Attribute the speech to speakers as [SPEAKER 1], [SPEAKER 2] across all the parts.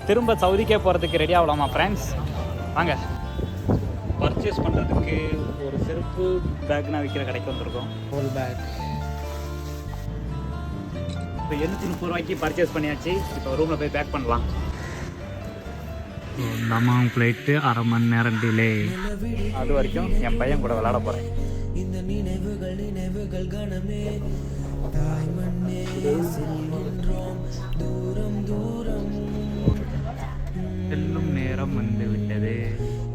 [SPEAKER 1] திரும்ப சவுதிக்கே போகிறதுக்கு ready ஆகலாமா friends? வாங்க. பர்ச்சேஸ் பண்ணுறதுக்கு ஒரு செருப்பு பேக்னா விற்கிற கடைக்கு வந்திருக்கோம். ஹோல் பேக் இப்போ 730 பர்ச்சேஸ் பண்ணியாச்சு. இப்போ ரூமில் போய் பேக் பண்ணலாம். தமாம் ஃப்ளைட்டு 1/2 மணி நேரம் டிலே. அது வரைக்கும் என் பையன் கூட விளையாட போகிறேன். இந்த நினைவுகள் கணமே தாய் மண்ணே செல்கின்றோம் தூரம் தூரம் செல்லும் நேரம் வந்து விட்டது.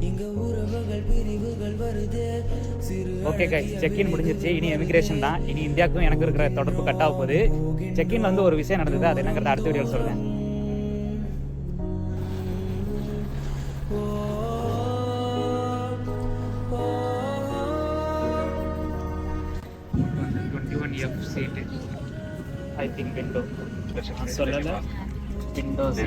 [SPEAKER 1] இங்க உறவுகள் பிரிவுகள் வருது. ஓகே கைஸ், செக்இன் முடிஞ்சிருச்சு. இனி எமிகிரேஷன் தான். இனி இந்தியாவுக்கும் எனக்கு இருக்கிற தொடர்பு கட் ஆக போகுது. செக்இன்ல வந்து ஒரு விஷயம் நடந்தது. அது என்னங்கிறத அடுத்த வீடியோவில் சொல்றேன். சீட்டு ஐ திங்க் விண்டோ சொல்லல. விண்டோஸ்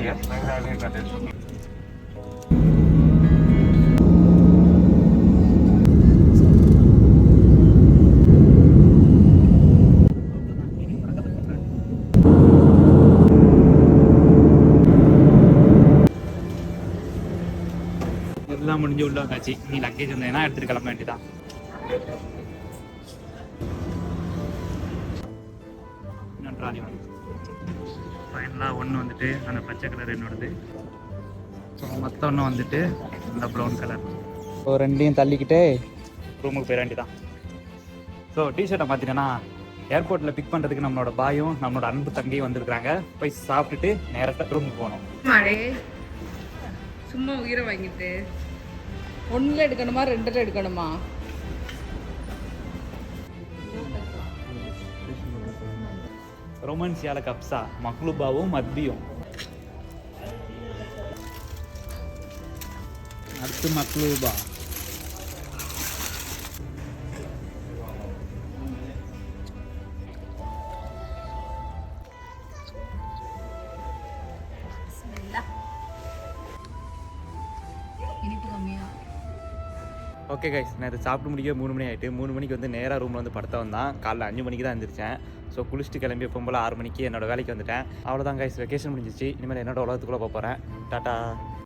[SPEAKER 1] எல்லாம் முடிஞ்சு உள்ள வந்தாச்சு. நீ லக்கேஜ் வந்தேன்னா எடுத்துட்டு கிளம்ப வேண்டியதான். ஃபைனலாக ஒன்று வந்துட்டு அந்த பச்சை கலர் என்னோடது. ஸோ மற்ற ஒன்று வந்துட்டு இந்த ப்ரௌன் கலர். ஸோ ரெண்டையும் தள்ளிக்கிட்டே ரூமுக்கு போயிட வேண்டியதான். ஸோ டிஷர்ட்டை பார்த்தீங்கன்னா ஏர்போர்ட்டில் பிக் பண்ணுறதுக்கு நம்மளோட பாயும் நம்மளோட அன்பு தங்கையும் வந்திருக்கிறாங்க. போய் சாப்பிட்டுட்டு நேரத்தை ரூமுக்கு போகணும்.
[SPEAKER 2] சும்மா உயிரை வாங்கிட்டு 1ல் எடுக்கணுமா 2ல் எடுக்கணுமா?
[SPEAKER 1] ரொமான்சியால கப்ஸா மக்லூபாவும் மத்பியும். அடுத்து மக்லூபா. ஓகே கைஸ், நேற்று சாப்பிட்டு முடிக்க 3 மணி ஆகிட்டு. 3 மணிக்கு வந்து நேராக ரூமில் வந்து படுத்த வந்தான். காலைல 5 மணிக்கு தான் எழுந்திரிச்சேன். ஸோ குளிச்சுட்டு கிளம்பி போகும்போது 6 மணிக்கு என்னோடய வேலைக்கு வந்துட்டேன். அவ்வளோதான் கைஸ், வெக்கேஷன் முடிஞ்சிச்சு. இனிமேல் என்னோட உலகத்துக்குள்ளே போக போகிறேன். டாட்டா.